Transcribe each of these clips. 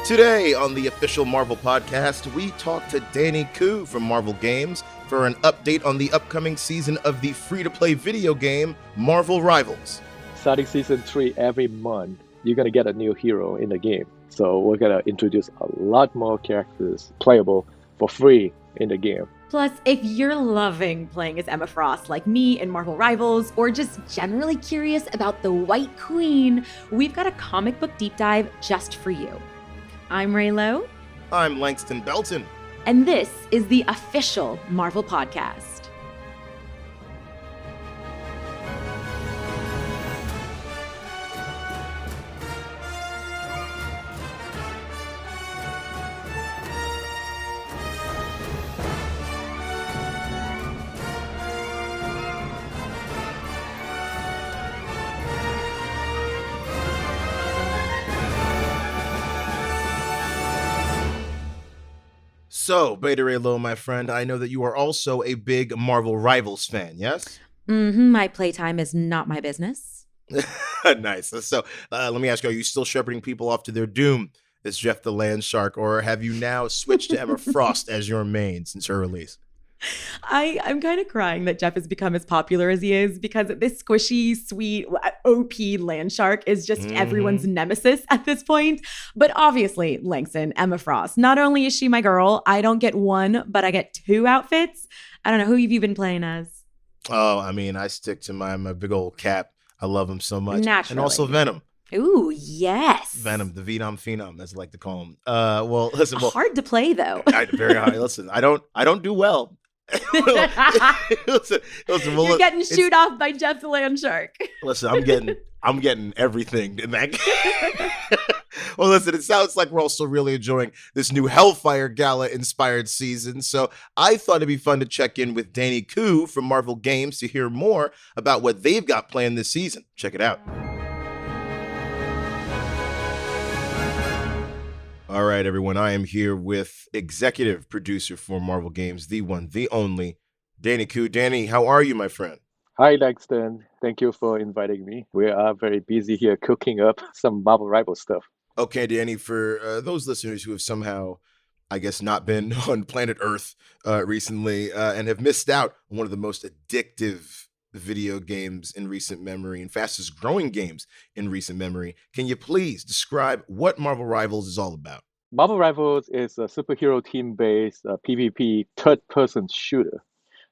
Today on the official Marvel podcast, we talk to Danny Koo from Marvel Games for an update on the upcoming season of the free-to-play video game Marvel Rivals. Starting season 3 every month, you're going to get a new hero in the game. So we're going to introduce a lot more characters playable for free in the game. Plus, if you're loving playing as Emma Frost like me in Marvel Rivals, or just generally curious about the White Queen, we've got a comic book deep dive just for you. I'm Ray Lowe. I'm Langston Belton. And this is the official Marvel podcast. So, Beta Ray Lowe, my friend, I know that you are also a big Marvel Rivals fan, yes? My playtime is not my business. Nice. So, let me ask you, are you still shepherding people off to their doom as Jeff the Land Shark, or have you now switched to Emma Frost as your main since her release? I'm kind of crying that Jeff has become as popular as he is, because this squishy, sweet, OP land shark is just everyone's nemesis at this point. But obviously, Langston, Emma Frost, not only is she my girl, I don't get one, but I get two outfits. I don't know, who have you been playing as? Oh, I mean, I stick to my big old Cap. I love him so much. Naturally. And also Venom. Ooh, yes. Venom, the Venom Phenom, as I like to call him. Well, listen. Well, hard to play, though. Very hard. Listen, I don't do well. listen, You're getting shoot off by Jeff the Land Shark. Listen, I'm getting everything in that game. Well, listen, it sounds like we're also really enjoying this new Hellfire Gala inspired season. So I thought it'd be fun to check in with Danny Koo from Marvel Games to hear more about what they've got planned this season. Check it out. All right, everyone, I am here with executive producer for Marvel Games, the one, the only, Danny Koo. Danny, how are you, my friend? Hi, Langston. Thank you for inviting me. We are very busy here cooking up some Marvel Rival stuff. Okay, Danny, for those listeners who have somehow, I guess, not been on planet Earth recently and have missed out on one of the most addictive video games in recent memory and fastest growing games in recent memory, can you please describe what Marvel Rivals is all about? Marvel Rivals is a superhero team-based PvP third-person shooter.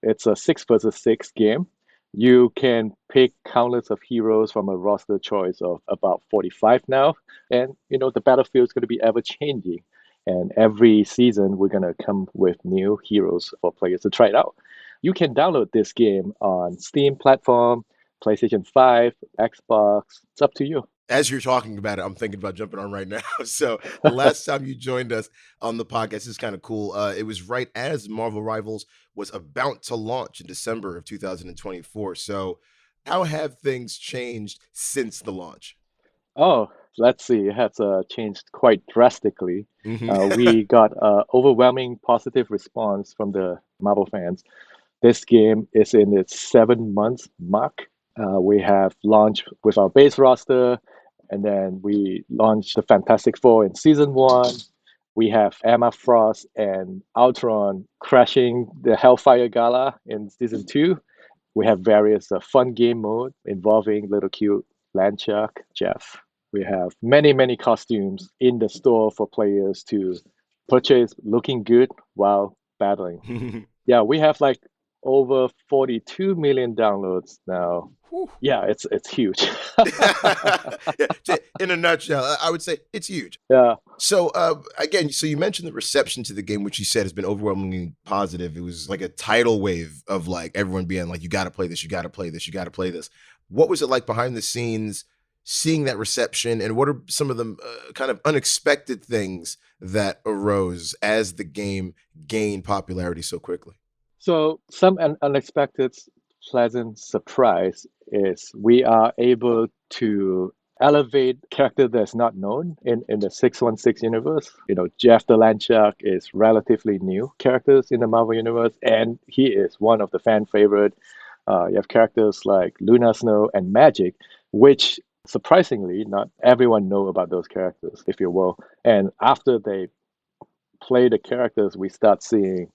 It's a 6 versus 6 game. You can pick countless of heroes from a roster choice of about 45 now. And, the battlefield is going to be ever-changing. And every season, we're going to come with new heroes for players to try it out. You can download this game on Steam platform, PlayStation 5, Xbox. It's up to you. As you're talking about it, I'm thinking about jumping on right now. So the last time you joined us on the podcast is kind of cool. It was right as Marvel Rivals was about to launch in December of 2024. So how have things changed since the launch? Oh, let's see. It has changed quite drastically. We got overwhelming positive response from the Marvel fans. This game is in its 7-month mark. We have launched with our base roster, and then we launched the Fantastic Four in Season 1. We have Emma Frost and Ultron crashing the Hellfire Gala in Season 2. We have various fun game mode involving little cute land shark Jeff. We have many, many costumes in the store for players to purchase looking good while battling. Yeah, we have over 42 million downloads now. Yeah, it's huge. Yeah, in a nutshell, I would say it's huge. Yeah. So again, you mentioned the reception to the game, which you said has been overwhelmingly positive. It was like a tidal wave of everyone being like, you got to play this, you got to play this, you got to play this. What was it like behind the scenes, seeing that reception, and what are some of the kind of unexpected things that arose as the game gained popularity so quickly? So some unexpected pleasant surprise is we are able to elevate character that's not known in the 616 universe. Jeff the Land Shark is relatively new characters in the Marvel universe, and he is one of the fan favorite. You have characters like Luna Snow and Magic, which Surprisingly, not everyone know about those characters, if you will. And after they play the characters, we start seeing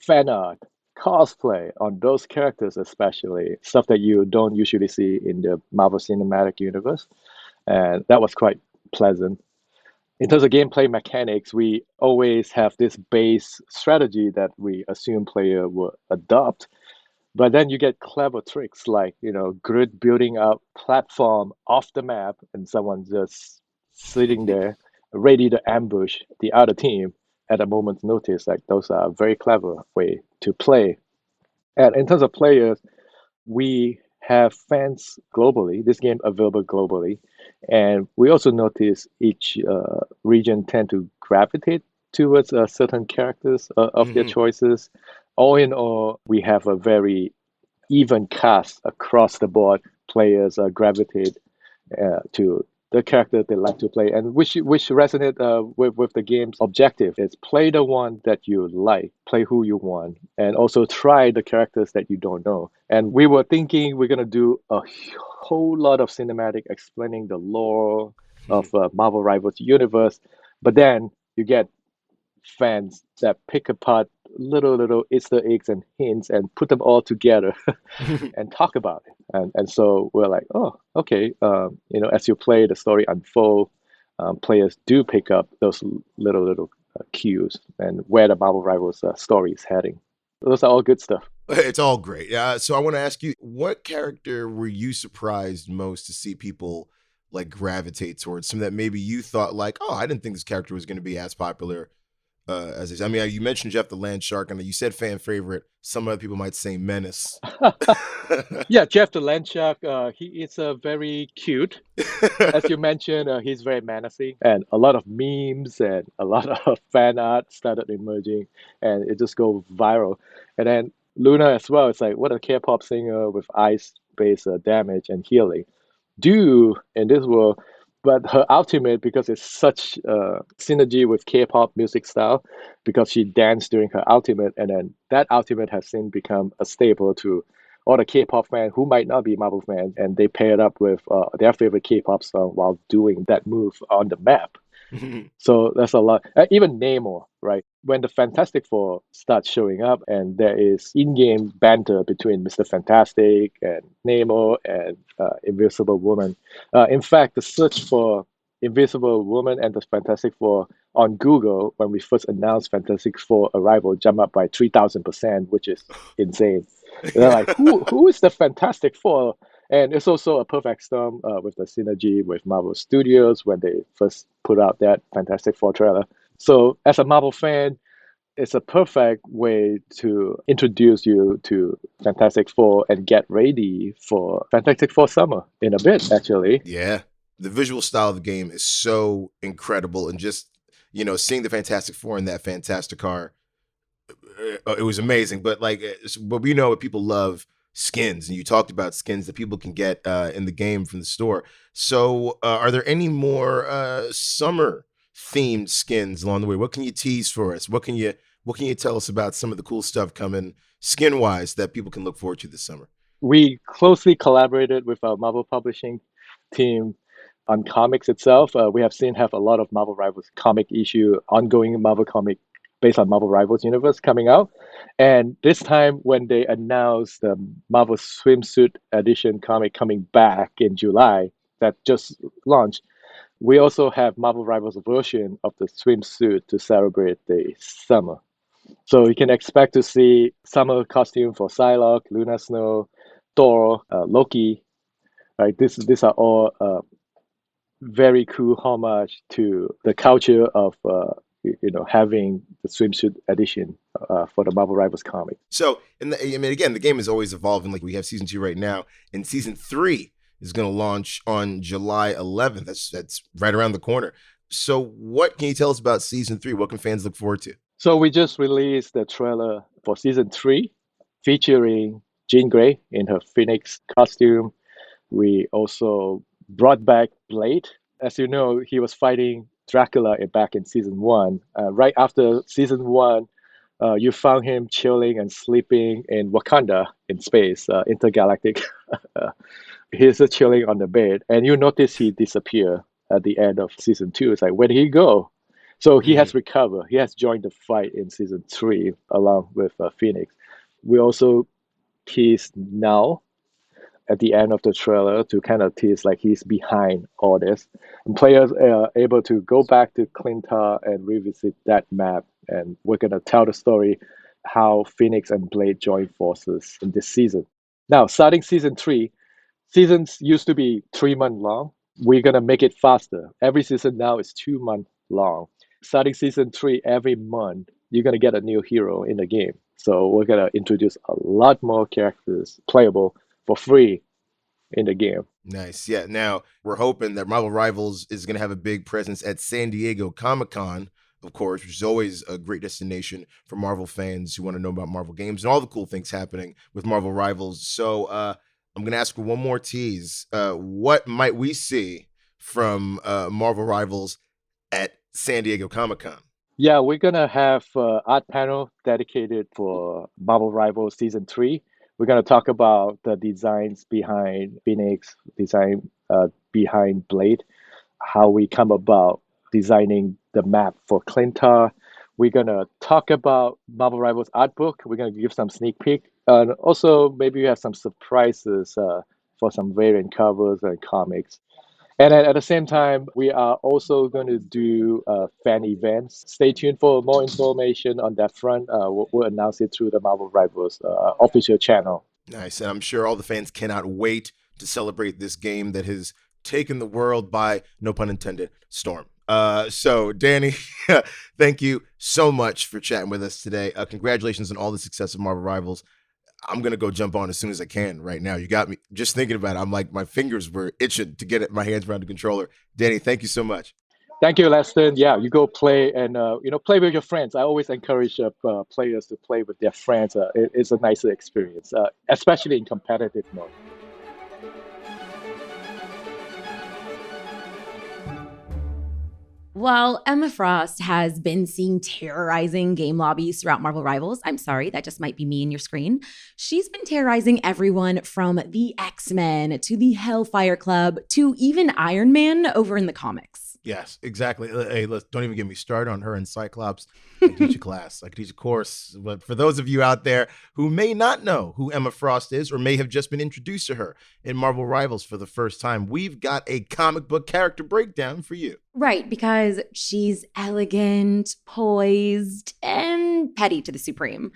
fan art, cosplay on those characters, especially stuff that you don't usually see in the Marvel Cinematic Universe. And that was quite pleasant. In terms of gameplay mechanics, we always have this base strategy that we assume player will adopt. But then you get clever tricks like, Groot building up platform off the map and someone just sitting there ready to ambush the other team at a moment's notice. Like those are very clever way to play. And in terms of players, we have fans globally, this game available globally. And we also notice each region tend to gravitate towards certain characters of their Hmm. choices. All in all, we have a very even cast across the board. Players gravitate to the character they like to play, and which resonate with the game's objective is play the one that you like, play who you want, and also try the characters that you don't know. And we were thinking we're gonna do a whole lot of cinematic explaining the lore of Marvel Rivals universe, but then you get fans that pick apart little Easter eggs and hints and put them all together and talk about it. And so we're like, oh, okay. As you play, the story unfold, players do pick up those little cues and where the Marvel Rivals story is heading. Those are all good stuff. It's all great. So I want to ask you, what character were you surprised most to see people like gravitate towards? Some that maybe you thought like, oh, I didn't think this character was going to be as popular as this. I mean, you mentioned Jeff the Land Shark, and you said fan favorite. Some other people might say Menace. Yeah, Jeff the Land Shark, he is very cute. As you mentioned, he's very menacing, and a lot of memes and a lot of fan art started emerging, and it just go viral. And then Luna as well. It's like what a K-pop singer with ice-based damage and healing do in this world. But her ultimate, because it's such synergy with K-pop music style, because she danced during her ultimate, and then that ultimate has since become a staple to all the K-pop fans who might not be Marvel fans, and they pair it up with their favorite K-pop song while doing that move on the map. So that's a lot. Even Namor, right? When the Fantastic Four starts showing up, and there is in-game banter between Mr. Fantastic and Namor and Invisible Woman. In fact, the search for Invisible Woman and the Fantastic Four on Google when we first announced Fantastic Four arrival jumped up by 3,000%, which is insane. They're like, who is the Fantastic Four? And it's also a perfect storm with the synergy with Marvel Studios when they first put out that Fantastic Four trailer. So, as a Marvel fan, it's a perfect way to introduce you to Fantastic Four and get ready for Fantastic Four Summer in a bit, actually. Yeah, the visual style of the game is so incredible, and just seeing the Fantastic Four in that fantastic car, it was amazing. But but we know what people love skins, and you talked about skins that people can get in the game from the store. So, are there any more summer themed skins along the way? What can you tease for us? What can you tell us about some of the cool stuff coming skin wise that people can look forward to this summer? We closely collaborated with our Marvel publishing team on comics itself. We have seen have a lot of Marvel Rivals comic issue, ongoing Marvel comic based on Marvel Rivals universe coming out. And this time when they announced the Marvel Swimsuit Edition comic coming back in July that just launched, we also have Marvel Rivals version of the swimsuit to celebrate the summer. So you can expect to see summer costume for Psylocke, Luna Snow, Thor, Loki. Right, these are all very cool homage to the culture of having the swimsuit edition for the Marvel Rivals comic. So, I mean, again, the game is always evolving. Like, we have season 2 right now, and season 3 is going to launch on July 11th. That's right around the corner. So, what can you tell us about season 3? What can fans look forward to? So we just released the trailer for season 3, featuring Jean Grey in her Phoenix costume. We also brought back Blade. As you know, he was fighting Dracula back in season 1. Right after season 1, you found him chilling and sleeping in Wakanda in space, intergalactic He's just chilling on the bed, and you notice he disappear at the end of season 2. It's like, where did he go? So he Mhm. has recovered. He has joined the fight in season 3 along with Phoenix. We also tease now at the end of the trailer to kind of tease like he's behind all this. And players are able to go back to Clintar and revisit that map. And we're going to tell the story how Phoenix and Blade join forces in this season. Now, starting season 3, seasons used to be 3 months long. We're going to make it faster. Every season now is 2 months long. Starting season 3, every month, you're going to get a new hero in the game. So we're going to introduce a lot more characters playable for free in the game. Nice. Yeah. Now we're hoping that Marvel Rivals is going to have a big presence at San Diego Comic-Con, of course, which is always a great destination for Marvel fans who want to know about Marvel games and all the cool things happening with Marvel Rivals. So I'm going to ask for one more tease. What might we see from Marvel Rivals at San Diego Comic-Con? Yeah, we're gonna have art panel dedicated for Marvel Rivals Season 3. We're gonna talk about the designs behind Phoenix, design behind Blade, how we come about designing the map for Clintar. We're gonna talk about Marvel Rivals art book. We're gonna give some sneak peek, and also maybe we have some surprises for some variant covers and comics. And at the same time, we are also going to do fan events. Stay tuned for more information on that front. We'll announce it through the Marvel Rivals official channel. Nice. And I'm sure all the fans cannot wait to celebrate this game that has taken the world by, no pun intended, storm. So Danny, thank you so much for chatting with us today. Congratulations on all the success of Marvel Rivals. I'm going to go jump on as soon as I can right now. You got me just thinking about it. I'm like, my fingers were itching to get my hands around the controller. Danny, thank you so much. Thank you, Leston. Yeah, you go play and play with your friends. I always encourage players to play with their friends. It's a nicer experience, especially in competitive mode. While Emma Frost has been seen terrorizing game lobbies throughout Marvel Rivals, I'm sorry, that just might be me in your screen. She's been terrorizing everyone from the X-Men to the Hellfire Club to even Iron Man over in the comics. Yes, exactly. Hey, don't even get me started on her and Cyclops. I can teach a class, I can teach a course. But for those of you out there who may not know who Emma Frost is or may have just been introduced to her in Marvel Rivals for the first time, we've got a comic book character breakdown for you. Right, because she's elegant, poised, and petty to the supreme.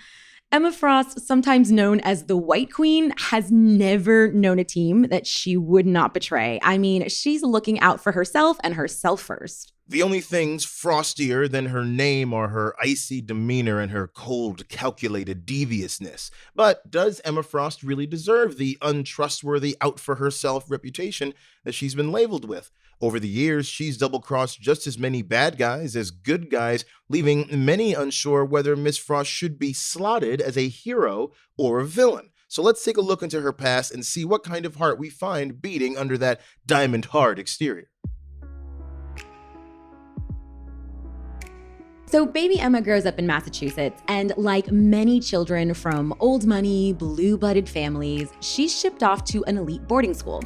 Emma Frost, sometimes known as the White Queen, has never known a team that she would not betray. I mean, she's looking out for herself and herself first. The only things frostier than her name are her icy demeanor and her cold, calculated deviousness. But does Emma Frost really deserve the untrustworthy, out-for-herself reputation that she's been labeled with? Over the years, she's double-crossed just as many bad guys as good guys, leaving many unsure whether Miss Frost should be slotted as a hero or a villain. So let's take a look into her past and see what kind of heart we find beating under that diamond hard exterior. So baby Emma grows up in Massachusetts, and like many children from old money, blue-blooded families, she's shipped off to an elite boarding school.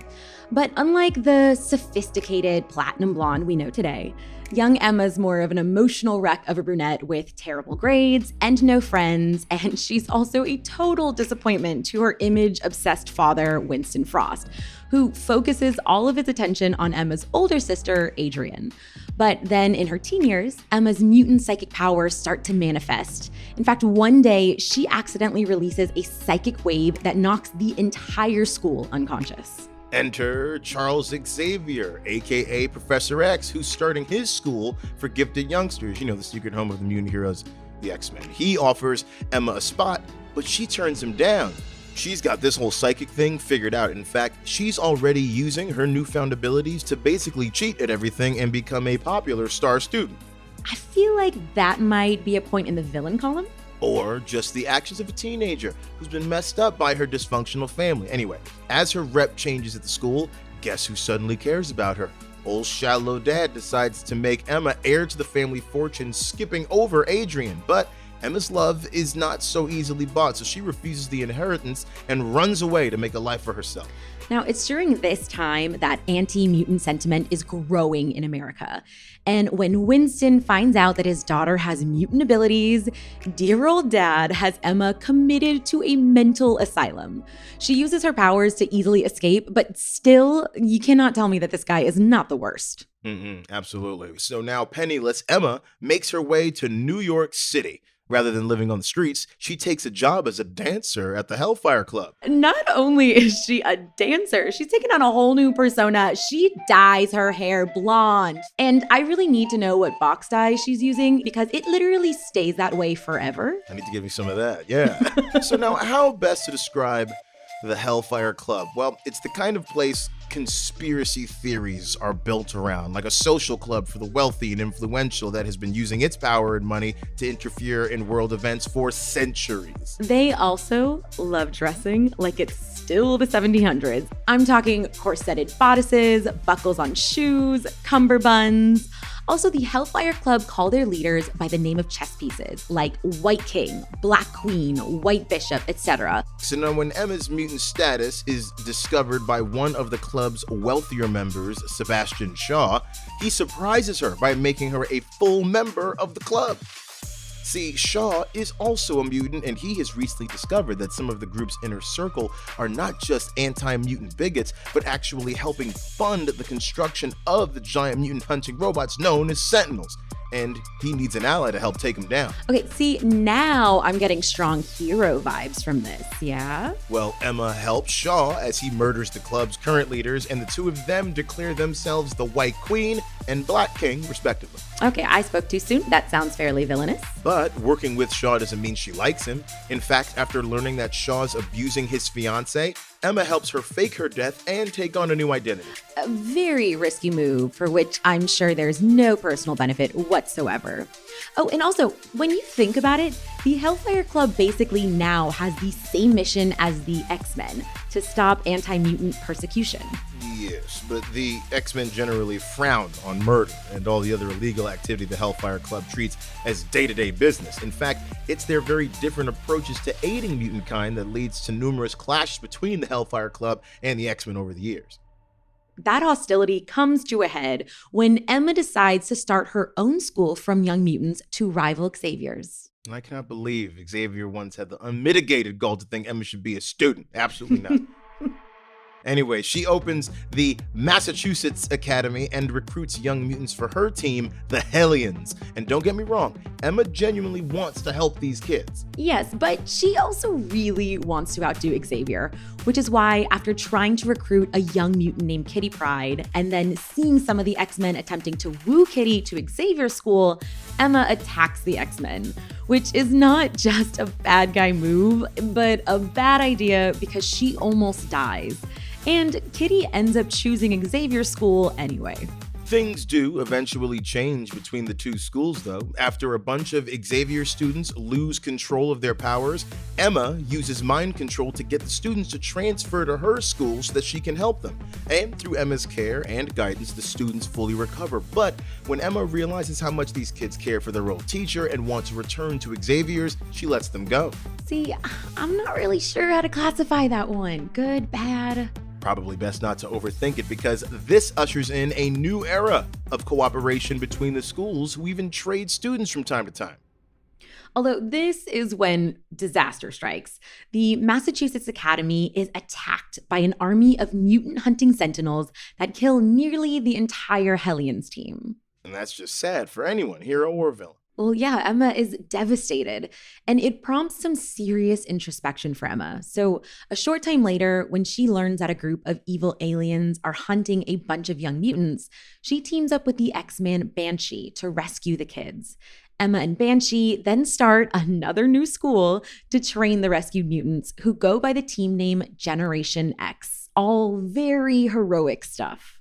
But unlike the sophisticated platinum blonde we know today, young Emma's more of an emotional wreck of a brunette with terrible grades and no friends, and she's also a total disappointment to her image-obsessed father, Winston Frost, who focuses all of his attention on Emma's older sister, Adrian. But then in her teen years, Emma's mutant psychic powers start to manifest. In fact, one day, she accidentally releases a psychic wave that knocks the entire school unconscious. Enter Charles Xavier, aka Professor X, who's starting his school for gifted youngsters, the secret home of the mutant heroes, the X-Men. He offers Emma a spot, but she turns him down. She's got this whole psychic thing figured out. In fact, she's already using her newfound abilities to basically cheat at everything and become a popular star student. I feel like that might be a point in the villain column. Or just the actions of a teenager who's been messed up by her dysfunctional family. Anyway, as her rep changes at the school, guess who suddenly cares about her? Old shallow dad decides to make Emma heir to the family fortune, skipping over Adrian. But Emma's love is not so easily bought, so she refuses the inheritance and runs away to make a life for herself. Now, it's during this time that anti-mutant sentiment is growing in America. And when Winston finds out that his daughter has mutant abilities, dear old dad has Emma committed to a mental asylum. She uses her powers to easily escape, but still, you cannot tell me that this guy is not the worst. Absolutely. So now penniless Emma makes her way to New York City. Rather than living on the streets, she takes a job as a dancer at the Hellfire Club. Not only is she a dancer, she's taken on a whole new persona. She dyes her hair blonde. And I really need to know what box dye she's using because it literally stays that way forever. I need to give you some of that, yeah. So now, how best to describe the Hellfire Club? Well, it's the kind of place conspiracy theories are built around, like a social club for the wealthy and influential that has been using its power and money to interfere in world events for centuries. They also love dressing like it's still the 1700s. I'm talking corseted bodices, buckles on shoes, cummerbunds. Also, the Hellfire Club call their leaders by the name of chess pieces, like White King, Black Queen, White Bishop, etc. So now when Emma's mutant status is discovered by one of the club's wealthier members, Sebastian Shaw, he surprises her by making her a full member of the club. See, Shaw is also a mutant, and he has recently discovered that some of the group's inner circle are not just anti-mutant bigots, but actually helping fund the construction of the giant mutant hunting robots known as Sentinels. And he needs an ally to help take him down. Okay, see, now I'm getting strong hero vibes from this, yeah? Well, Emma helps Shaw as he murders the club's current leaders, and the two of them declare themselves the White Queen and Black King, respectively. Okay, I spoke too soon. That sounds fairly villainous. But working with Shaw doesn't mean she likes him. In fact, after learning that Shaw's abusing his fiancée, Emma helps her fake her death and take on a new identity. A very risky move for which I'm sure there's no personal benefit whatsoever. Oh, and also, when you think about it, the Hellfire Club basically now has the same mission as the X-Men, to stop anti-mutant persecution. Yes, but the X-Men generally frown on murder and all the other illegal activity the Hellfire Club treats as day-to-day business. In fact, it's their very different approaches to aiding mutant kind that leads to numerous clashes between the Hellfire Club and the X-Men over the years. That hostility comes to a head when Emma decides to start her own school from Young Mutants to rival Xavier's. And I cannot believe Xavier once had the unmitigated goal to think Emma should be a student. Absolutely not. Anyway, she opens the Massachusetts Academy and recruits young mutants for her team, the Hellions. And don't get me wrong, Emma genuinely wants to help these kids. Yes, but she also really wants to outdo Xavier, which is why after trying to recruit a young mutant named Kitty Pryde and then seeing some of the X-Men attempting to woo Kitty to Xavier's school, Emma attacks the X-Men, which is not just a bad guy move, but a bad idea because she almost dies. And Kitty ends up choosing Xavier's school anyway. Things do eventually change between the two schools, though. After a bunch of Xavier students lose control of their powers, Emma uses mind control to get the students to transfer to her school so that she can help them. And through Emma's care and guidance, the students fully recover. But when Emma realizes how much these kids care for their old teacher and want to return to Xavier's, she lets them go. See, I'm not really sure how to classify that one. Good, bad? Probably best not to overthink it because this ushers in a new era of cooperation between the schools who even trade students from time to time. Although this is when disaster strikes. The Massachusetts Academy is attacked by an army of mutant hunting sentinels that kill nearly the entire Hellions team. And that's just sad for anyone, hero or villain. Well, yeah, Emma is devastated, and it prompts some serious introspection for Emma. So a short time later, when she learns that a group of evil aliens are hunting a bunch of young mutants, she teams up with the X-Man Banshee to rescue the kids. Emma and Banshee then start another new school to train the rescued mutants who go by the team name Generation X. All very heroic stuff.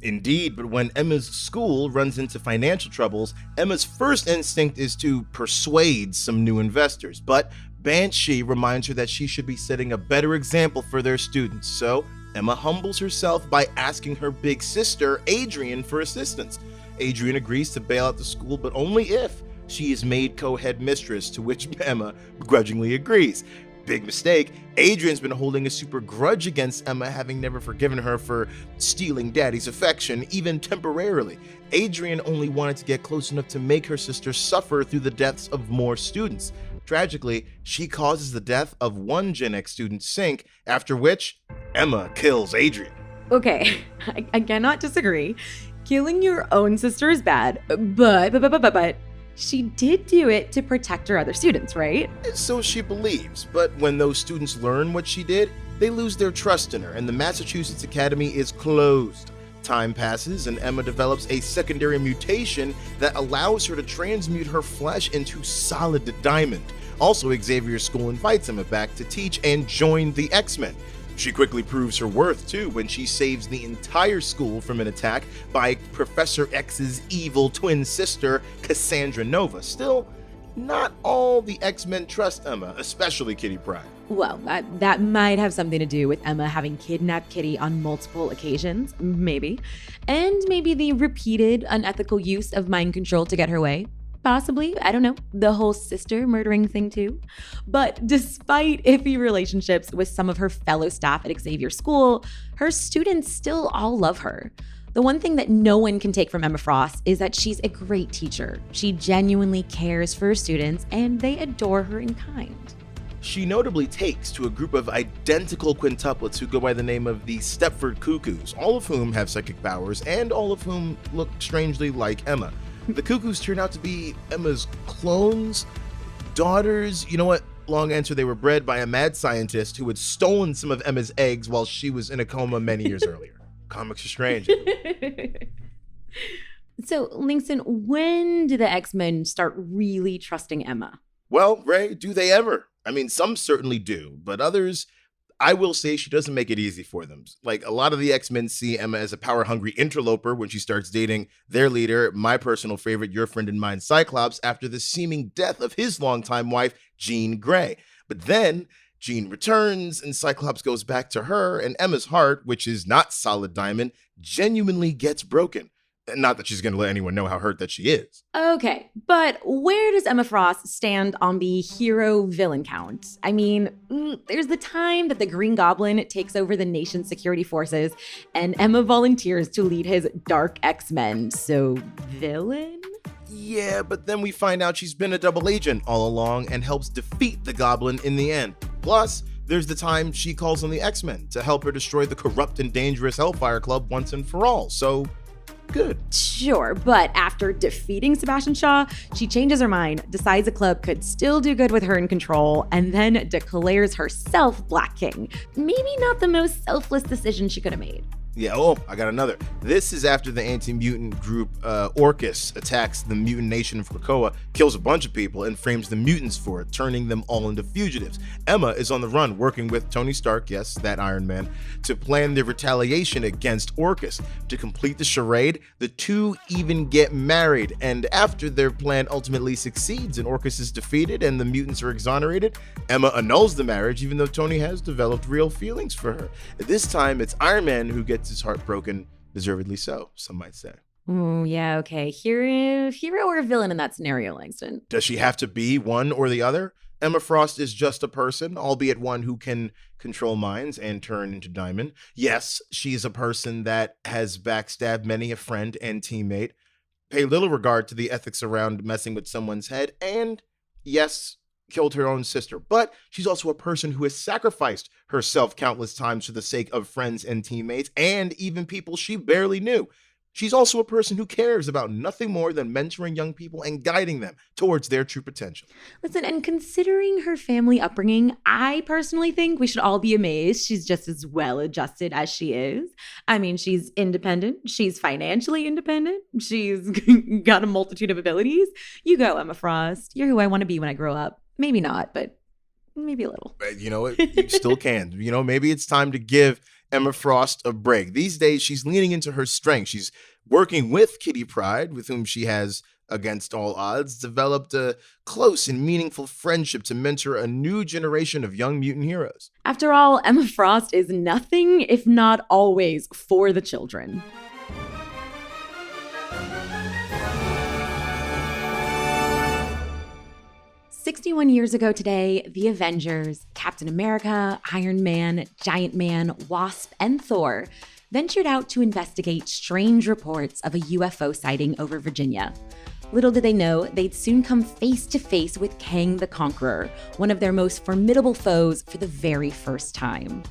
Indeed, but when Emma's school runs into financial troubles, Emma's first instinct is to persuade some new investors. But Banshee reminds her that she should be setting a better example for their students. So Emma humbles herself by asking her big sister, Adrian, for assistance. Adrian agrees to bail out the school, but only if she is made co-head mistress, to which Emma begrudgingly agrees. Big mistake. Adrian's been holding a super grudge against Emma, having never forgiven her for stealing Daddy's affection, even temporarily. Adrian only wanted to get close enough to make her sister suffer through the deaths of more students. Tragically, she causes the death of one Gen X student, Sync, after which Emma kills Adrian. Okay, I cannot disagree. Killing your own sister is bad, but she did do it to protect her other students, right? So she believes, but when those students learn what she did, they lose their trust in her, and the Massachusetts Academy is closed. Time passes, and Emma develops a secondary mutation that allows her to transmute her flesh into solid diamond. Also, Xavier's school invites Emma back to teach and join the X-Men. She quickly proves her worth, too, when she saves the entire school from an attack by Professor X's evil twin sister, Cassandra Nova. Still, not all the X-Men trust Emma, especially Kitty Pryde. Well, that might have something to do with Emma having kidnapped Kitty on multiple occasions, maybe. And maybe the repeated unethical use of mind control to get her way. Possibly, I don't know, the whole sister murdering thing too. But despite iffy relationships with some of her fellow staff at Xavier School, her students still all love her. The one thing that no one can take from Emma Frost is that she's a great teacher. She genuinely cares for her students, and they adore her in kind. She notably takes to a group of identical quintuplets who go by the name of the Stepford Cuckoos, all of whom have psychic powers and all of whom look strangely like Emma. The Cuckoos turn out to be Emma's clones, daughters. You know what? Long answer, they were bred by a mad scientist who had stolen some of Emma's eggs while she was in a coma many years earlier. Comics are strange. So, Langston, when did the X-Men start really trusting Emma? Well, Ray, do they ever? I mean, some certainly do, but others, I will say she doesn't make it easy for them. Like, a lot of the X-Men see Emma as a power-hungry interloper when she starts dating their leader, my personal favorite, your friend and mine, Cyclops, after the seeming death of his longtime wife, Jean Grey. But then Jean returns, and Cyclops goes back to her, and Emma's heart, which is not solid diamond, genuinely gets broken. Not that she's going to let anyone know how hurt that she is. Okay, but where does Emma Frost stand on the hero-villain count? I mean, there's the time that the Green Goblin takes over the nation's security forces, and Emma volunteers to lead his dark X-Men, so villain? Yeah, but then we find out she's been a double agent all along and helps defeat the Goblin in the end. Plus, there's the time she calls on the X-Men to help her destroy the corrupt and dangerous Hellfire Club once and for all, so good. Sure, but after defeating Sebastian Shaw, she changes her mind, decides the club could still do good with her in control, and then declares herself Black King. Maybe not the most selfless decision she could have made. Yeah, oh, I got another. This is after the anti-mutant group Orcus attacks the mutant nation of Krakoa, kills a bunch of people, and frames the mutants for it, turning them all into fugitives. Emma is on the run, working with Tony Stark, yes, that Iron Man, to plan their retaliation against Orcus. To complete the charade, the two even get married, and after their plan ultimately succeeds and Orcus is defeated and the mutants are exonerated, Emma annuls the marriage even though Tony has developed real feelings for her. At this time, it's Iron Man who gets his heart broken, deservedly so, some might say. Yeah, okay. Hero or villain in that scenario, Langston? Does she have to be one or the other? Emma Frost is just a person, albeit one who can control minds and turn into diamond. Yes, she's a person that has backstabbed many a friend and teammate, pay little regard to the ethics around messing with someone's head, and yes, killed her own sister. But she's also a person who has sacrificed herself countless times for the sake of friends and teammates, and even people she barely knew. She's also a person who cares about nothing more than mentoring young people and guiding them towards their true potential. Listen, and considering her family upbringing, I personally think we should all be amazed she's just as well adjusted as she is. I mean, she's independent. She's financially independent. She's got a multitude of abilities. You go, Emma Frost. You're who I want to be when I grow up. Maybe not, but maybe a little. You know what? You still can. You know, maybe it's time to give Emma Frost a break. These days, she's leaning into her strength. She's working with Kitty Pryde, with whom she has, against all odds, developed a close and meaningful friendship to mentor a new generation of young mutant heroes. After all, Emma Frost is nothing if not always for the children. 61 years ago today, the Avengers, Captain America, Iron Man, Giant Man, Wasp, and Thor ventured out to investigate strange reports of a UFO sighting over Virginia. Little did they know, they'd soon come face to face with Kang the Conqueror, one of their most formidable foes, for the very first time.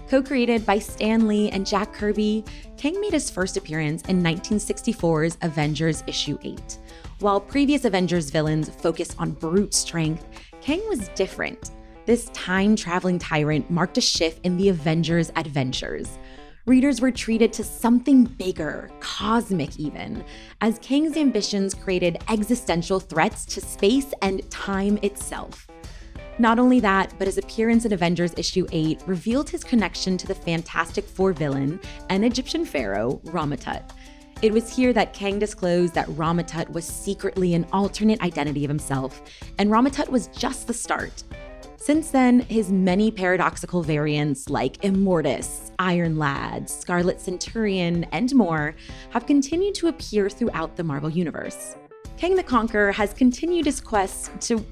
Co-created by Stan Lee and Jack Kirby, Kang made his first appearance in 1964's Avengers issue 8. While previous Avengers villains focused on brute strength, Kang was different. This time-traveling tyrant marked a shift in the Avengers' adventures. Readers were treated to something bigger, cosmic even, as Kang's ambitions created existential threats to space and time itself. Not only that, but his appearance in Avengers issue 8 revealed his connection to the Fantastic Four villain and Egyptian pharaoh, Ramatut. It was here that Kang disclosed that Ramatut was secretly an alternate identity of himself, and Ramatut was just the start. Since then, his many paradoxical variants like Immortus, Iron Lad, Scarlet Centurion, and more have continued to appear throughout the Marvel Universe. Kang the Conqueror has continued his quest to,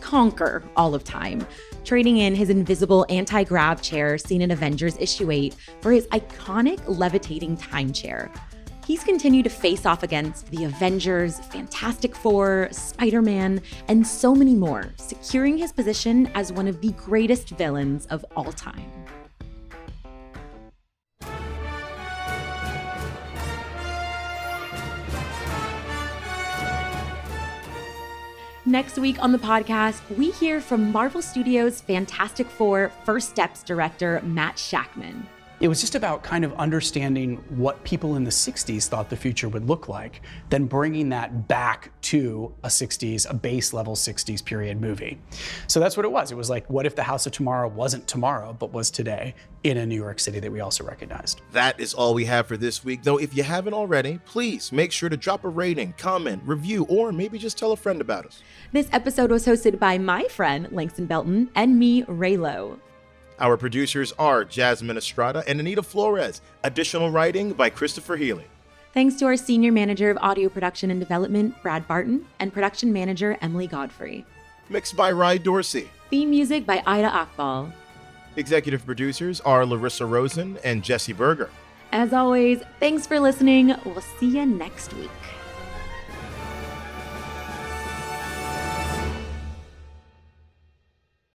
conquer all of time, trading in his invisible anti-grav chair seen in Avengers issue 8 for his iconic levitating time chair. He's continued to face off against the Avengers, Fantastic Four, Spider-Man, and so many more, securing his position as one of the greatest villains of all time. Next week on the podcast, we hear from Marvel Studios' Fantastic Four First Steps director, Matt Shakman. It was just about kind of understanding what people in the 60s thought the future would look like, then bringing that back to a base level 60s period movie. So that's what it was. It was like, what if the House of Tomorrow wasn't tomorrow, but was today in a New York City that we also recognized? That is all we have for this week, though. If you haven't already, please make sure to drop a rating, comment, review, or maybe just tell a friend about us. This episode was hosted by my friend, Langston Belton, and me, Raylo. Our producers are Jasmine Estrada and Anita Flores. Additional writing by Christopher Healy. Thanks to our Senior Manager of Audio Production and Development, Brad Barton, and Production Manager, Emily Godfrey. Mixed by Rye Dorsey. Theme music by Ida Akbal. Executive producers are Larissa Rosen and Jesse Berger. As always, thanks for listening. We'll see you next week.